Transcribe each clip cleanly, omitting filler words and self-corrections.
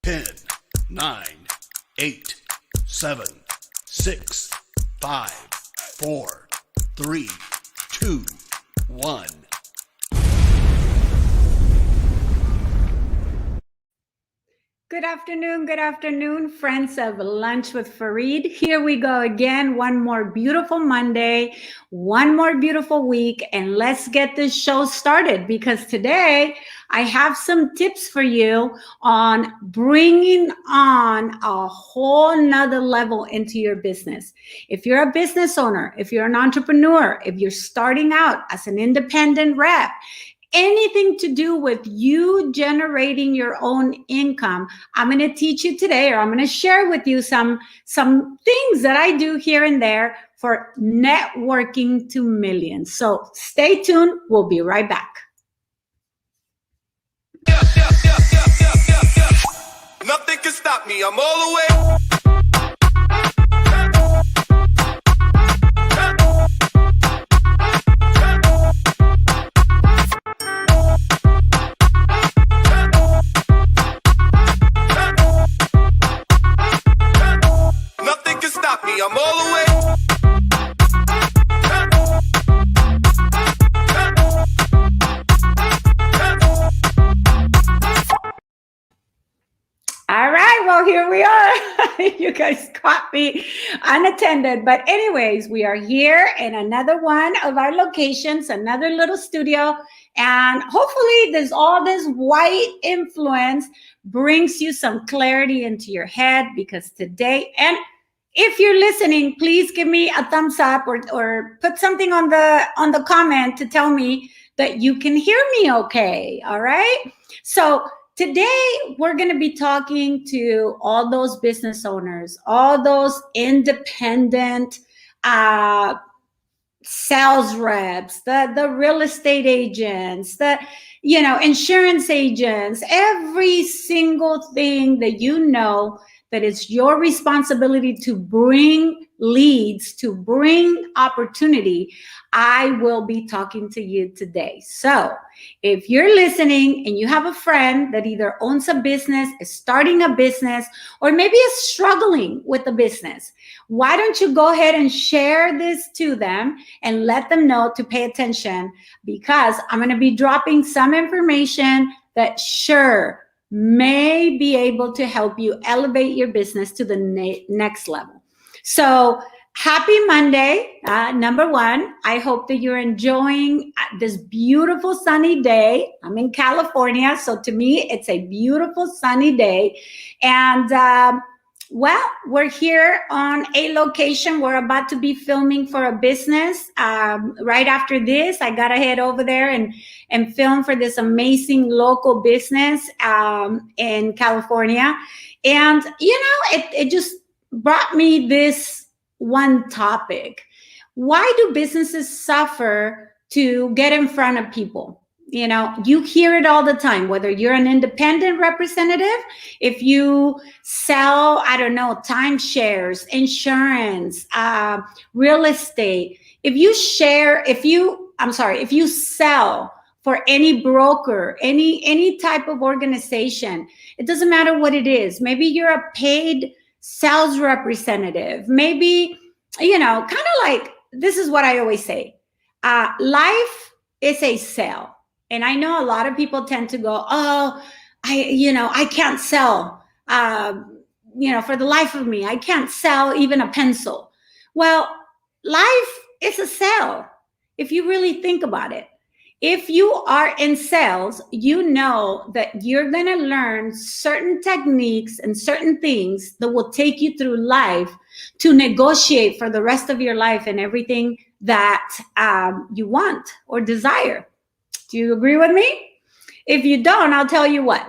10, 9, 8, 7, 6, 5, 4, 3, 2, 1. Good afternoon, friends of Lunch with Faride. Here we go again, one more beautiful Monday, one more beautiful week, and let's get this show started because today I have some tips for you on bringing on a whole nother level into your business. If you're a business owner, if you're an entrepreneur, if you're starting out as an independent rep, anything to do with you generating your own income, I'm going to teach you today, or I'm going to share with you some things that I do here and there for networking to millions. So stay tuned. We'll be right back. Nothing can stop me. I'm all the way. I'm all the way. All right, well, here we are. You guys caught me unattended. But anyways, we are here in another one of our locations, another little studio. And hopefully all this white influence brings you some clarity into your head because today, and if you're listening, please give me a thumbs up or put something on the comment to tell me that you can hear me okay. All right. So today we're going to be talking to all those business owners, all those independent sales reps, the real estate agents, the insurance agents, every single thing that that it's your responsibility to bring leads, to bring opportunity. I will be talking to you today. So if you're listening and you have a friend that either owns a business, is starting a business, or maybe is struggling with a business, why don't you go ahead and share this to them and let them know to pay attention, because I'm going to be dropping some information that may be able to help you elevate your business to the next level. So happy Monday, number one. I hope that you're enjoying this beautiful sunny day. I'm in California, so to me, it's a beautiful sunny day. And well, we're here on a location. We're about to be filming for a business. Right after this, I got to head over there and film for this amazing local business in California. And, it just brought me this one topic. Why do businesses suffer to get in front of people? You hear it all the time, whether you're an independent representative, if you sell, timeshares, insurance, real estate, if you sell for any broker, any type of organization, it doesn't matter what it is. Maybe you're a paid sales representative. Maybe, kind of like, this is what I always say. Life is a sale. And I know a lot of people tend to go, oh, I can't sell, for the life of me, I can't sell even a pencil. Well, life is a sale. If you really think about it, if you are in sales, you know that you're going to learn certain techniques and certain things that will take you through life to negotiate for the rest of your life and everything that you want or desire. Do you agree with me? If you don't, I'll tell you what.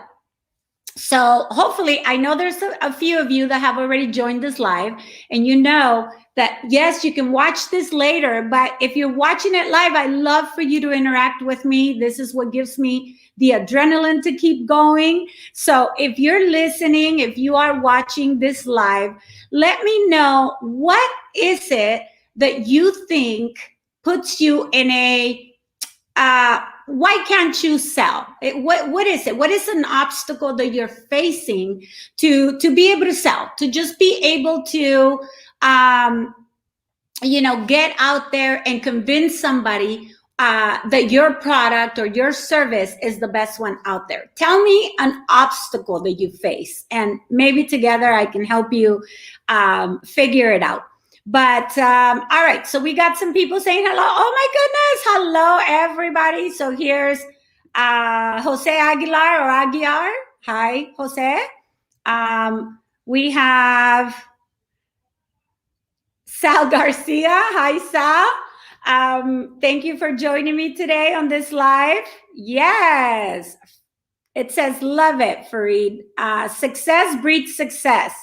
So hopefully, I know there's a few of you that have already joined this live, and you know that, yes, you can watch this later, but if you're watching it live, I love for you to interact with me. This is what gives me the adrenaline to keep going. So if you're listening, if you are watching this live, let me know, what is it that you think puts you in a why can't you sell? What is it? What is an obstacle that you're facing to be able to sell, to just be able to, get out there and convince somebody that your product or your service is the best one out there? Tell me an obstacle that you face, and maybe together I can help you figure it out. But all right, so we got some people saying hello. Oh my goodness, hello everybody. So here's Jose Aguilar or Aguiar. Hi, Jose. We have Sal Garcia. Hi, Sal. Thank you for joining me today on this live. Yes, it says, love it, Faride. Success breeds success.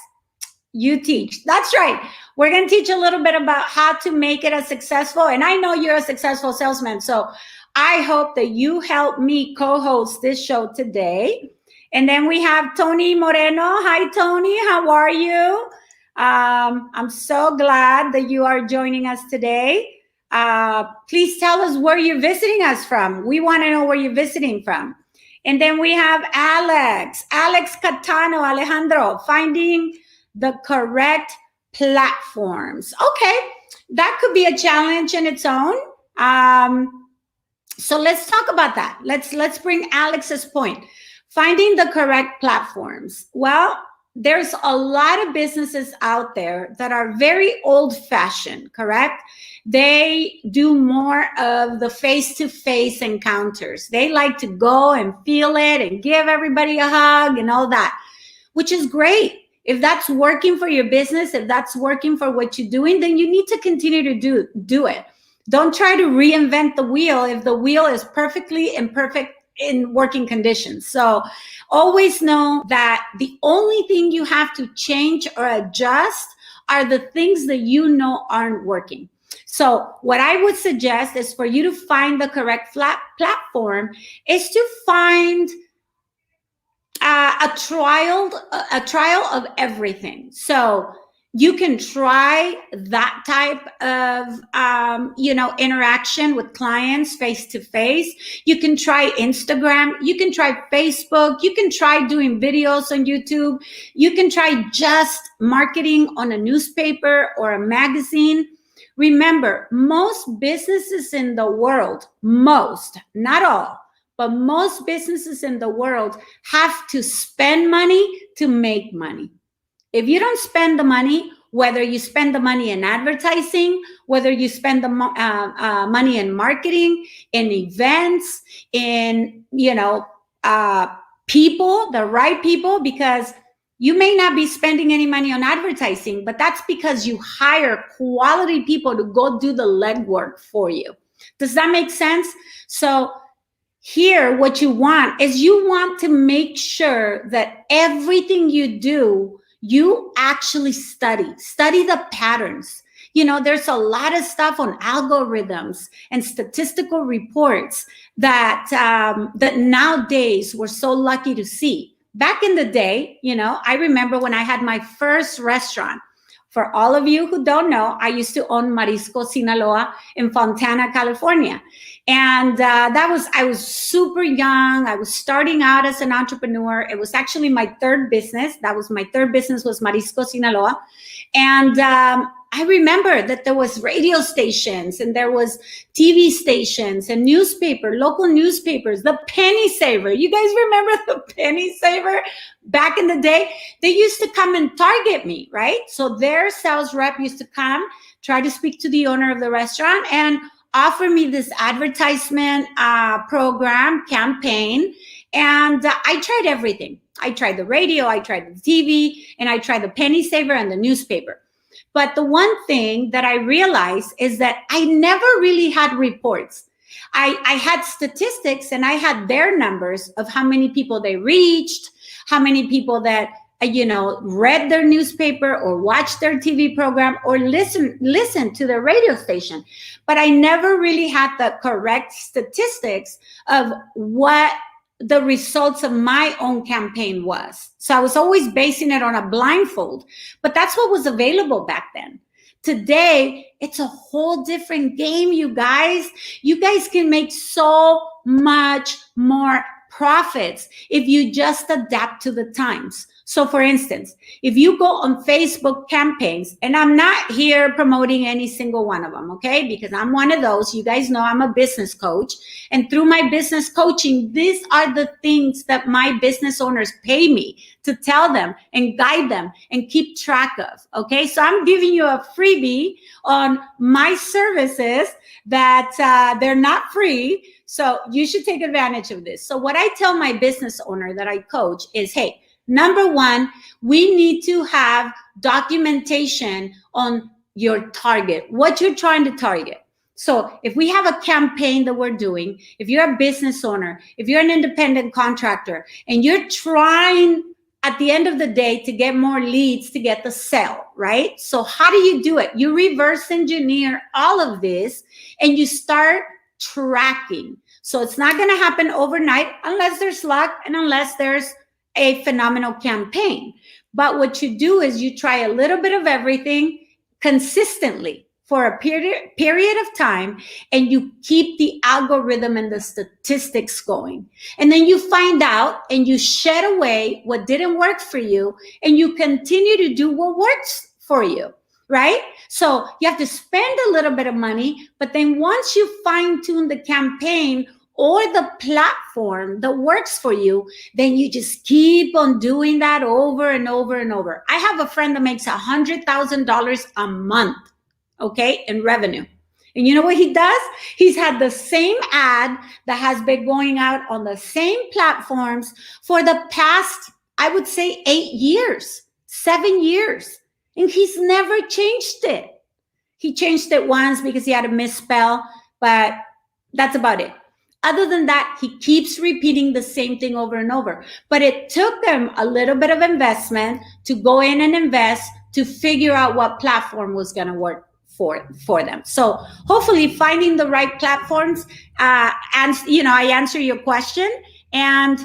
You teach. That's right. We're going to teach a little bit about how to make it a successful, and I know you're a successful salesman, so I hope that you help me co-host this show today. And then we have Tony Moreno. Hi, Tony. How are you? I'm so glad that you are joining us today. Please tell us where you're visiting us from. We want to know where you're visiting from. And then we have Alex Catano, Alejandro, finding the correct platforms. Okay, that could be a challenge in its own. So let's talk about that. Let's bring Alex's point. Finding the correct platforms. Well, there's a lot of businesses out there that are very old-fashioned, correct? They do more of the face-to-face encounters. They like to go and feel it and give everybody a hug and all that, which is great. If that's working for your business, if that's working for what you're doing, then you need to continue to do it. Don't try to reinvent the wheel if the wheel is perfectly imperfect in working conditions. So always know that the only thing you have to change or adjust are the things that you know aren't working. So what I would suggest is for you to find the correct platform is to find a trial of everything. So you can try that type of, interaction with clients face to face. You can try Instagram. You can try Facebook. You can try doing videos on YouTube. You can try just marketing on a newspaper or a magazine. Remember, most businesses in the world, not all, but most businesses in the world have to spend money to make money. If you don't spend the money, whether you spend the money in advertising, whether you spend the money in marketing, in events, in, people, the right people, because you may not be spending any money on advertising, but that's because you hire quality people to go do the legwork for you. Does that make sense? So here, what you want is you want to make sure that everything you do, you actually study the patterns. There's a lot of stuff on algorithms and statistical reports that nowadays we're so lucky to see. Back in the day, I remember when I had my first restaurant. For all of you who don't know, I used to own Marisco Sinaloa in Fontana, California. And I was super young. I was starting out as an entrepreneur. It was actually my third business. My third business was Marisco Sinaloa. And I remember that there was radio stations and there was TV stations and local newspapers, the penny saver. You guys remember the penny saver? Back in the day, they used to come and target me, right? So their sales rep used to come, try to speak to the owner of the restaurant and offer me this advertisement program campaign. And I tried everything. I tried the radio, I tried the TV, and I tried the penny saver and the newspaper. But the one thing that I realized is that I never really had reports. I had statistics and I had their numbers of how many people they reached, how many people that, read their newspaper or watched their TV program or listen to their radio station. But I never really had the correct statistics of what the results of my own campaign was. So I was always basing it on a blindfold, but that's what was available back then. Today, it's a whole different game, you guys. You guys can make so much more profits if you just adapt to the times. So for instance, if you go on Facebook campaigns, and I'm not here promoting any single one of them, okay? Because I'm one of those. You guys know I'm a business coach. And through my business coaching, these are the things that my business owners pay me to tell them and guide them and keep track of, okay? So I'm giving you a freebie on my services that they're not free. So you should take advantage of this. So what I tell my business owner that I coach is, hey, number one, we need to have documentation on your target, what you're trying to target. So if we have a campaign that we're doing, if you're a business owner, if you're an independent contractor, and you're trying at the end of the day to get more leads to get the sale, right? So how do you do it? You reverse engineer all of this and you start tracking. So it's not going to happen overnight unless there's luck and unless there's a phenomenal campaign. But what you do is you try a little bit of everything consistently for a period of time, and you keep the algorithm and the statistics going. And then you find out and you shed away what didn't work for you, and you continue to do what works for you, right? So you have to spend a little bit of money, but then once you fine tune the campaign or the platform that works for you, then you just keep on doing that over and over and over. I have a friend that makes $100,000 a month, okay, in revenue. And you know what he does? He's had the same ad that has been going out on the same platforms for the past, I would say, 8 years, 7 years. And he's never changed it. He changed it once because he had a misspell, but that's about it. Other than that, he keeps repeating the same thing over and over. But it took them a little bit of investment to go in and invest to figure out what platform was going to work for them. So hopefully finding the right platforms, and I answer your question, and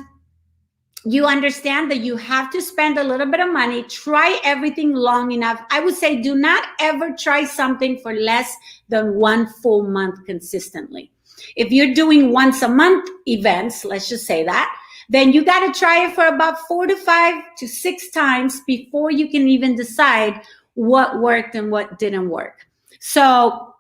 you understand that you have to spend a little bit of money, try everything long enough. I would say do not ever try something for less than 1 full month consistently. If you're doing once a month events, let's just say that, then you got to try it for about 4 to 5 to 6 times before you can even decide what worked and what didn't work. So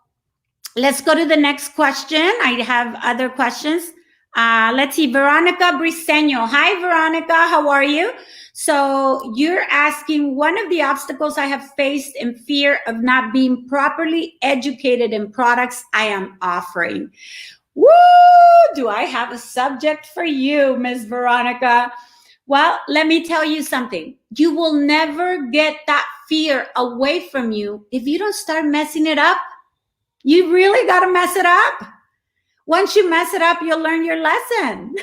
let's go to the next question. I have other questions. Let's see, Veronica Briseño. Hi, Veronica, how are you? So you're asking, one of the obstacles I have faced in fear of not being properly educated in products I am offering. Woo! Do I have a subject for you, Miss Veronica? Well, let me tell you something. You will never get that fear away from you if you don't start messing it up. You really got to mess it up. Once you mess it up, you'll learn your lesson.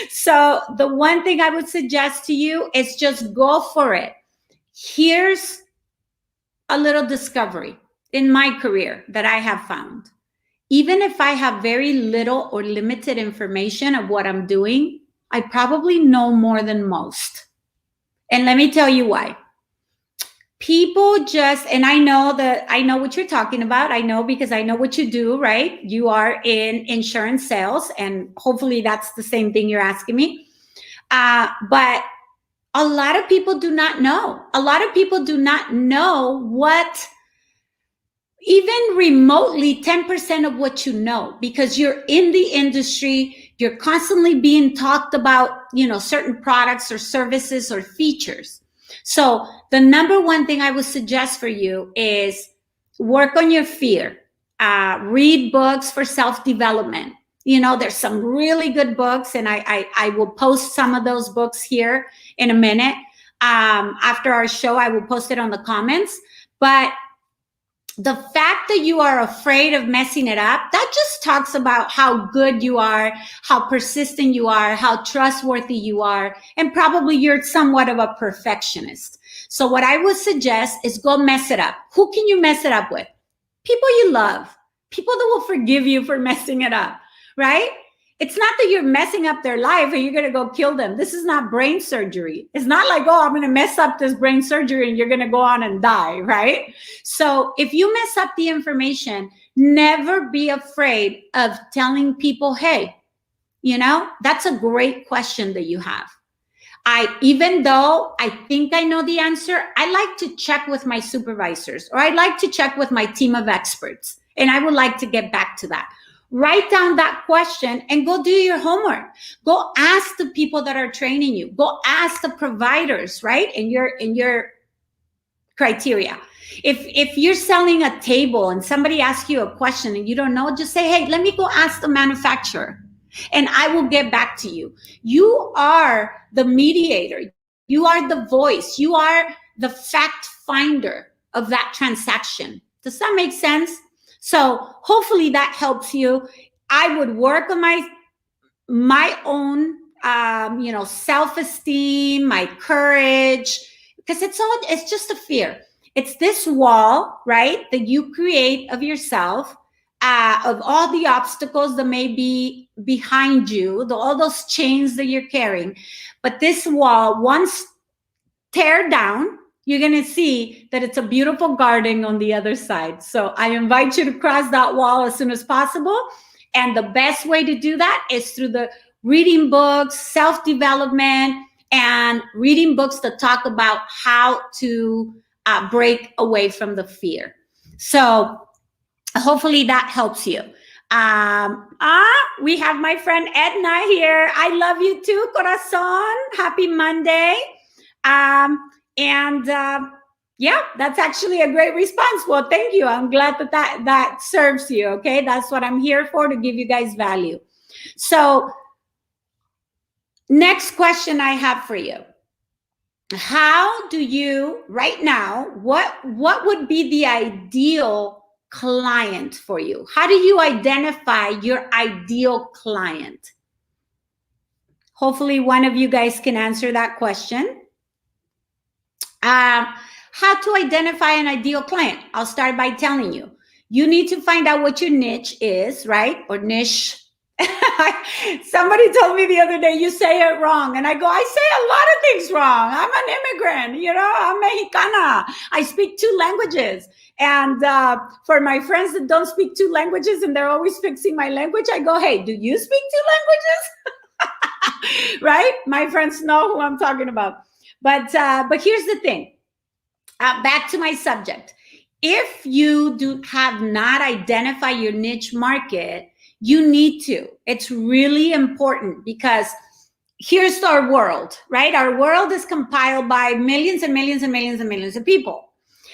So the one thing I would suggest to you is just go for it. Here's a little discovery in my career that I have found. Even if I have very little or limited information of what I'm doing, I probably know more than most. And let me tell you why. People just, and I know what you're talking about. I know because I know what you do, right? You are in insurance sales, and hopefully that's the same thing you're asking me. But a lot of people do not know. A lot of people do not know what, even remotely 10% of what you know, because you're in the industry, you're constantly being talked about, certain products or services or features. So the number one thing I would suggest for you is work on your fear. Read books for self-development. There's some really good books, and I will post some of those books here in a minute. After our show, I will post it on the comments. But the fact that you are afraid of messing it up, that just talks about how good you are, how persistent you are, how trustworthy you are, and probably you're somewhat of a perfectionist. So what I would suggest is go mess it up. Who can you mess it up with? People you love, people that will forgive you for messing it up, right? It's not that you're messing up their life and you're going to go kill them. This is not brain surgery. It's not like, I'm going to mess up this brain surgery and you're going to go on and die, right? So if you mess up the information, never be afraid of telling people, hey, That's a great question that you have. Even though I think I know the answer, I like to check with my supervisors, or I like to check with my team of experts. And I would like to get back to that. Write down that question and go do your homework. Go ask the people that are training you. Go ask the providers, right? In your criteria. If you're selling a table and somebody asks you a question and you don't know, just say, hey, let me go ask the manufacturer and I will get back to you. You are the mediator. You are the voice. You are the fact finder of that transaction. Does that make sense? So hopefully that helps you. I would work on my own, self-esteem, my courage, because it's just a fear. It's this wall, right, that you create of yourself, of all the obstacles that may be behind you, all those chains that you're carrying. But this wall, once tear down, you're going to see that it's a beautiful garden on the other side. So I invite you to cross that wall as soon as possible. And the best way to do that is through the reading books, self-development, and reading books that talk about how to break away from the fear. So hopefully that helps you. We have my friend Edna here. I love you too, corazón. Happy Monday. Yeah, that's actually a great response. Well, thank you. I'm glad that serves you. Okay, that's what I'm here for, to give you guys value. So next question I have for you. How do you, right now, what would be the ideal client for you? How do you identify your ideal client? Hopefully one of you guys can answer that question. How to identify an ideal client? I'll start by telling you. You need to find out what your niche is, right? Or niche. Somebody told me the other day, you say it wrong. And I go, I say a lot of things wrong. I'm an immigrant, I'm Mexicana. I speak 2 languages. And for my friends that don't speak 2 languages and they're always fixing my language, I go, hey, do you speak 2 languages? Right? My friends know who I'm talking about. But here's the thing. Back to my subject. If you have not identified your niche market, you need to. It's really important, because here's our world, right? Our world is compiled by millions and millions and millions and millions of people.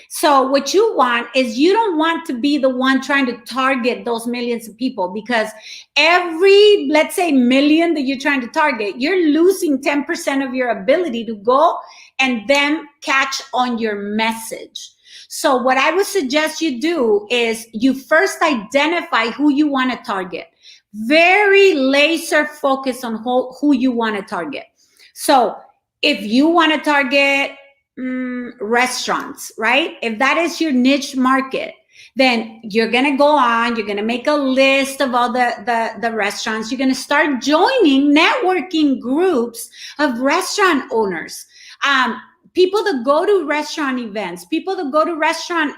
So what you want is, you don't want to be the one trying to target those millions of people, because every, let's say, million that you're trying to target, you're losing 10% of your ability to go and then catch on your message. So what I would suggest you do is you first identify who you want to target. Very laser focus on who you want to target. So if you want to target restaurants, right? If that is your niche market, then you're going to go on, you're going to make a list of all the restaurants. You're going to start joining networking groups of restaurant owners. People that go to restaurant events, people that go to restaurant,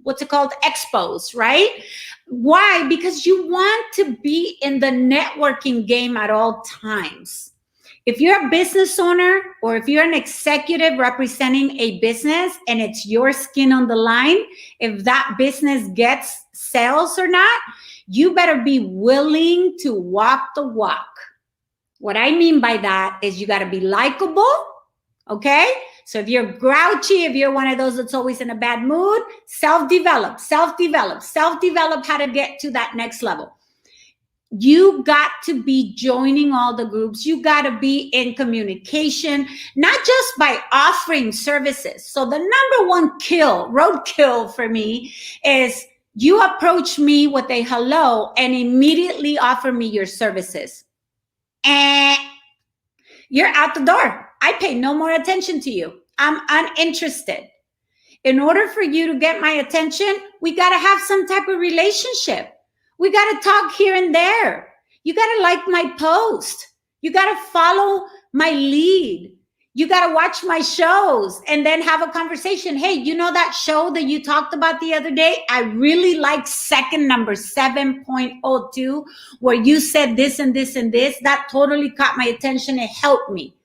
expos, right? Why? Because you want to be in the networking game at all times. If you're a business owner, or if you're an executive representing a business and it's your skin on the line, if that business gets sales or not, you better be willing to walk the walk. What I mean by that is, you got to be likable. Okay? So if you're grouchy, if you're one of those that's always in a bad mood, self-develop how to get to that next level. You got to be joining all the groups. You got to be in communication, not just by offering services. So the number one roadkill for me is, you approach me with a hello and immediately offer me your services. You're out the door. I pay no more attention to you. I'm uninterested. In order for you to get my attention, we got to have some type of relationship. We got to talk here and there. You got to like my post. You got to follow my lead. You got to watch my shows and then have a conversation. Hey, you know that show that you talked about the other day? I really like second number 7.02, where you said this and this and this. That totally caught my attention. It helped me.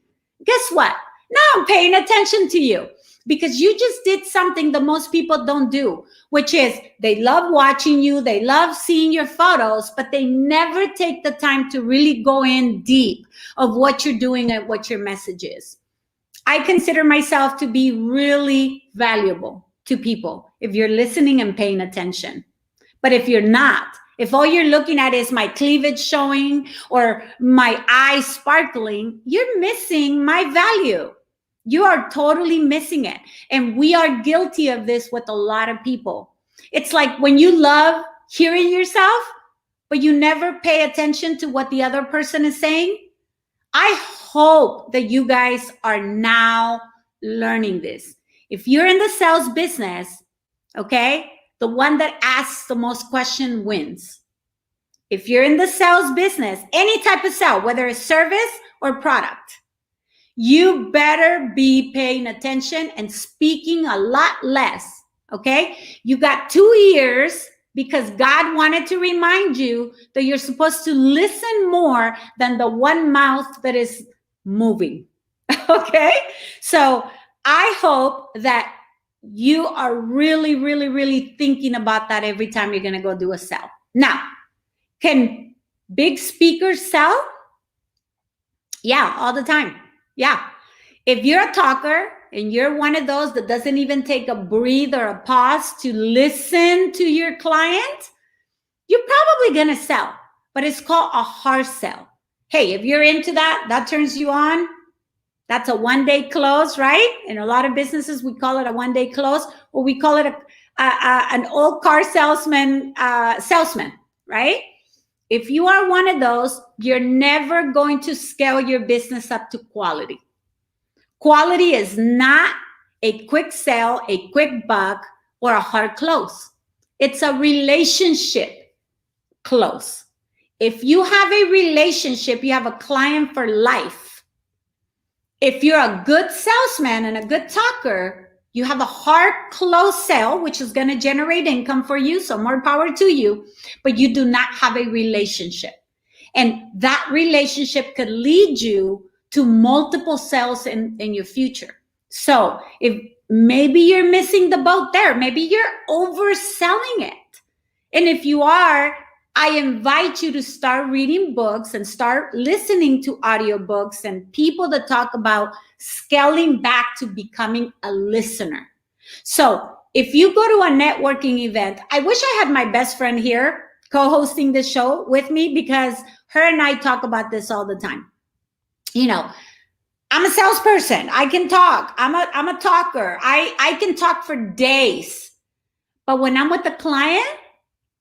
Guess what? Now I'm paying attention to you because you just did something that most people don't do, which is they love watching you. They love seeing your photos, but they never take the time to really go in deep of what you're doing and what your message is. I consider myself to be really valuable to people if you're listening and paying attention. But if you're not, if all you're looking at is my cleavage showing or my eyes sparkling, you're missing my value. You are totally missing it. And we are guilty of this with a lot of people. It's like when you love hearing yourself, but you never pay attention to what the other person is saying. I hope that you guys are now learning this. If you're in the sales business, okay, the one that asks the most question wins. If you're in the sales business, any type of sale, whether it's service or product, you better be paying attention and speaking a lot less, okay? You got 2 ears because God wanted to remind you that you're supposed to listen more than the one mouth that is moving, okay? So I hope that you are really, really, really thinking about that every time you're gonna go do a sell. Now, can big speakers sell? Yeah, all the time. Yeah. If you're a talker and you're one of those that doesn't even take a breathe or a pause to listen to your client, you're probably going to sell, but it's called a hard sell. Hey, if you're into that, that turns you on. That's a one-day close, right? In a lot of businesses, we call it a one-day close, or we call it an old car salesman, right? If you are one of those, you're never going to scale your business up to quality. Quality is not a quick sale, a quick buck, or a hard close. It's a relationship close. If you have a relationship, you have a client for life. If you're a good salesman and a good talker, you have a hard close sale, which is going to generate income for you, so more power to you, but you do not have a relationship. And that relationship could lead you to multiple sales in your future. So if maybe you're missing the boat there, maybe you're overselling it. And if you are, I invite you to start reading books and start listening to audiobooks and people that talk about scaling back to becoming a listener. So if you go to a networking event, I wish I had my best friend here co-hosting this show with me, because her and I talk about this all the time. You know, I'm a salesperson. I can talk. I'm a talker. I can talk for days. But when I'm with the client,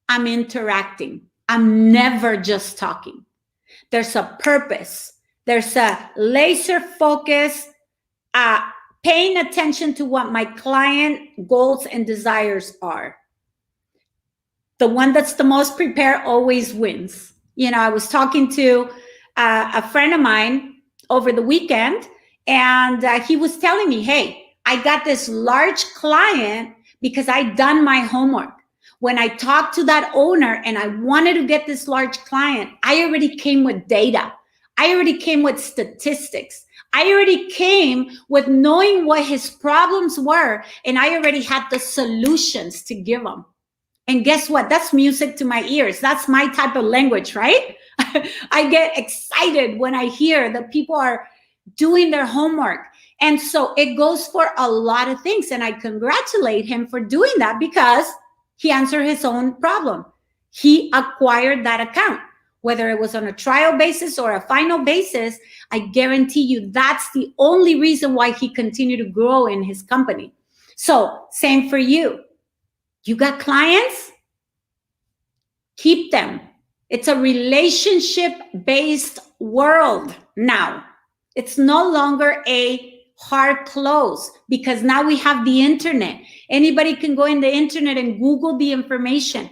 I'm interacting. I'm never just talking. There's a purpose. There's a laser focus, paying attention to what my client goals and desires are. The one that's the most prepared always wins. You know, I was talking to a friend of mine over the weekend, and he was telling me, hey, I got this large client because I done my homework. When I talked to that owner and I wanted to get this large client, I already came with data. I already came with statistics. I already came with knowing what his problems were, and I already had the solutions to give him. And guess what? That's music to my ears. That's my type of language, right? I get excited when I hear that people are doing their homework. And so it goes for a lot of things. And I congratulate him for doing that because he answered his own problem. He acquired that account. Whether it was on a trial basis or a final basis, I guarantee you that's the only reason why he continued to grow in his company. So same for you. You got clients? Keep them. It's a relationship-based world now. It's no longer a hard close because now we have the internet. Anybody can go in the internet and Google the information.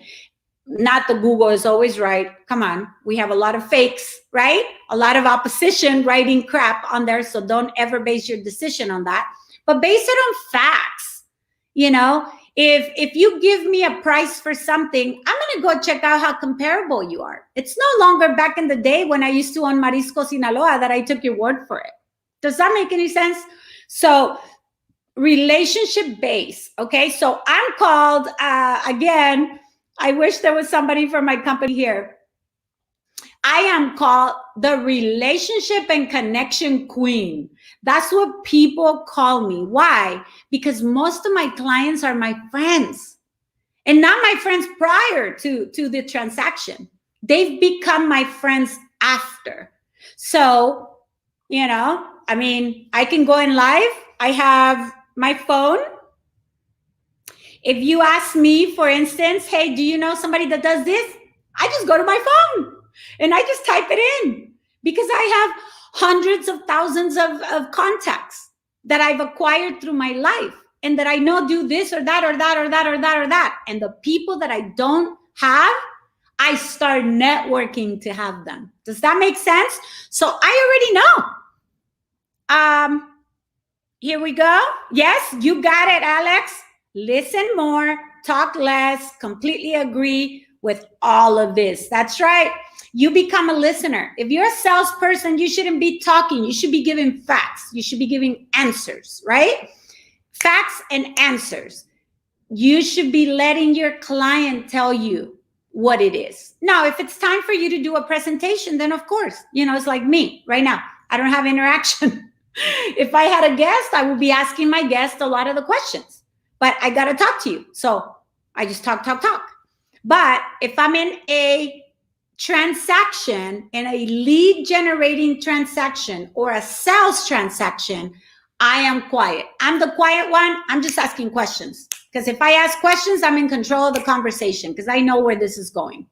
not the Google is always right. Come on. We have a lot of fakes, right? A lot of opposition writing crap on there. So don't ever base your decision on that, but base it on facts. You know, if you give me a price for something, I'm going to go check out how comparable you are. It's no longer back in the day when I used to own Marisco Sinaloa that I took your word for it. Does that make any sense? So relationship base. Okay. So I'm called, again, I wish there was somebody from my company here. I am called the relationship and connection queen. That's what people call me. Why? Because most of my clients are my friends, and not my friends prior to the transaction. They've become my friends after. So, you know, I mean, I can go in live. I have my phone. If you ask me, for instance, hey, do you know somebody that does this? I just go to my phone and I just type it in, because I have hundreds of thousands of contacts that I've acquired through my life and that I know do this or that or that or that or that or that. And the people that I don't have, I start networking to have them. Does that make sense? So I already know. Here we go. Yes, you got it, Alex. Listen more, talk less, completely agree with all of this. That's right. You become a listener. If you're a salesperson, you shouldn't be talking. You should be giving facts. You should be giving answers, right? Facts and answers. You should be letting your client tell you what it is. Now, if it's time for you to do a presentation, then of course, you know, it's like me right now. I don't have interaction. If I had a guest, I would be asking my guest a lot of the questions, but I got to talk to you. So I just talk. But if I'm in a transaction, in a lead generating transaction or a sales transaction, I am quiet. I'm the quiet one. I'm just asking questions, because if I ask questions, I'm in control of the conversation because I know where this is going.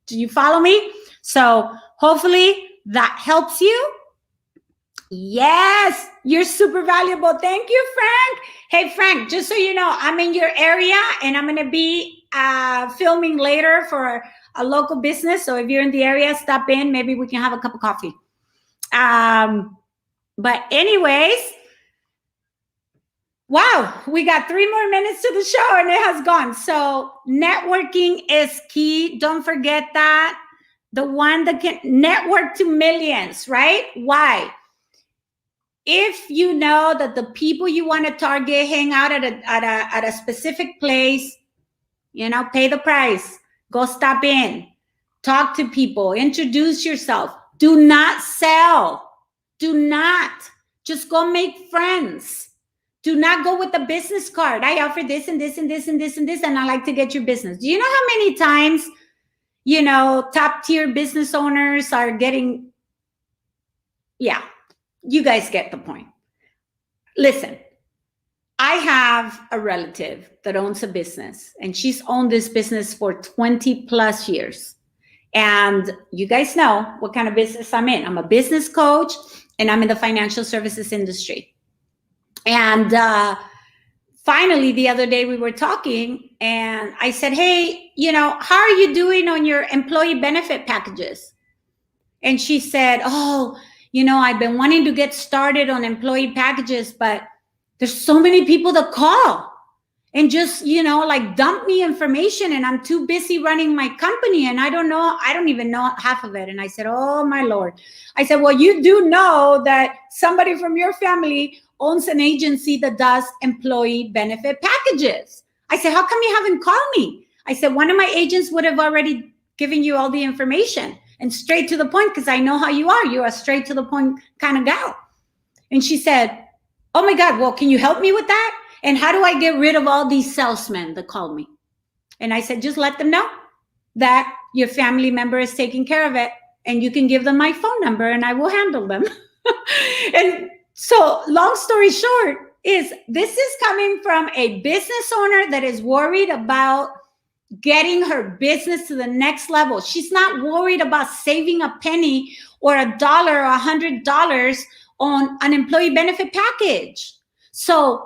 Do you follow me? So hopefully that helps you. Yes, you're super valuable. Thank you, Frank. Hey, Frank, just so you know, I'm in your area and I'm going to be filming later for a local business. So if you're in the area, stop in. Maybe we can have a cup of coffee. But anyways, wow, we got 3 more minutes to the show and it has gone. So networking is key. Don't forget that. The one that can network to millions, right? Why? If you know that the people you want to target hang out at a specific place, you know, pay the price, go stop in, talk to people, introduce yourself. Do not sell. Do not. Just go make friends. Do not go with a business card. I offer this and this and this and this and this, and I like to get your business. Do you know how many times, you know, top tier business owners are getting, yeah. You guys get the point. Listen, I have a relative that owns a business, and she's owned this business for 20 plus years. And you guys know what kind of business I'm in. I'm a business coach, and I'm in the financial services industry. And finally, the other day we were talking, and I said, hey, you know, how are you doing on your employee benefit packages? And she said, oh, you know, I've been wanting to get started on employee packages, but there's so many people that call and just, you know, like dump me information, and I'm too busy running my company and I don't even know half of it. And I said, oh my Lord. I said, well, you do know that somebody from your family owns an agency that does employee benefit packages. I said, how come you haven't called me? I said, one of my agents would have already given you all the information. And straight to the point, because I know how you are. You're a straight to the point kind of gal. And she said, oh my God, well, can you help me with that? And how do I get rid of all these salesmen that call me? And I said, just let them know that your family member is taking care of it. And you can give them my phone number and I will handle them. And so long story short is this is coming from a business owner that is worried about getting her business to the next level. She's not worried about saving a penny or $1 or $100 on an employee benefit package. So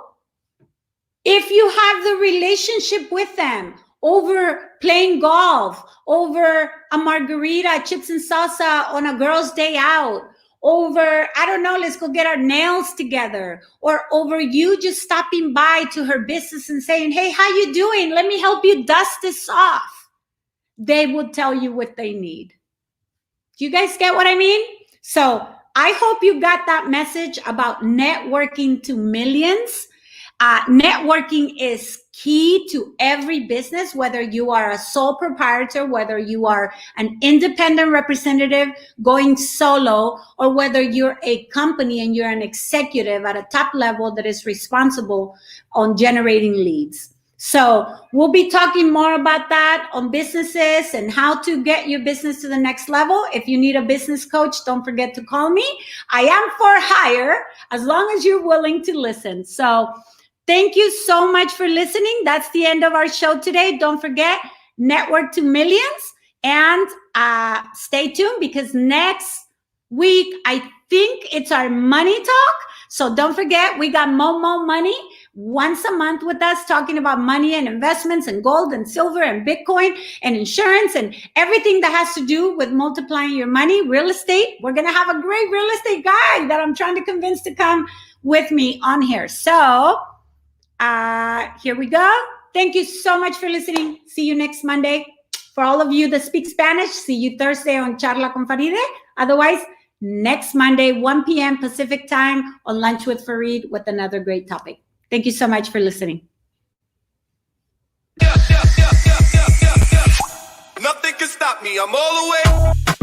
if you have the relationship with them, over playing golf, over a margarita, chips and salsa on a girl's day out, over, I don't know, let's go get our nails together, or over you just stopping by to her business and saying, hey, how you doing? Let me help you dust this off. They will tell you what they need. Do you guys get what I mean? So I hope you got that message about networking to millions. Networking is key to every business, whether you are a sole proprietor, whether you are an independent representative going solo, or whether you're a company and you're an executive at a top level that is responsible on generating leads. So we'll be talking more about that on businesses and how to get your business to the next level. If you need a business coach, don't forget to call me. I am for hire as long as you're willing to listen. So thank you so much for listening. That's the end of our show today. Don't forget, network to millions, and stay tuned because next week, I think it's our money talk. So don't forget, we got Momo Money once a month with us talking about money and investments and gold and silver and Bitcoin and insurance and everything that has to do with multiplying your money, real estate. We're going to have a great real estate guy that I'm trying to convince to come with me on here. So here we go. Thank you so much for listening. See you next Monday. For all of you that speak Spanish, see you Thursday on Charla con Faride. Otherwise, next Monday, 1 p.m. Pacific time on Lunch with Faride with another great topic. Thank you so much for listening. Nothing can stop me. I'm all the way.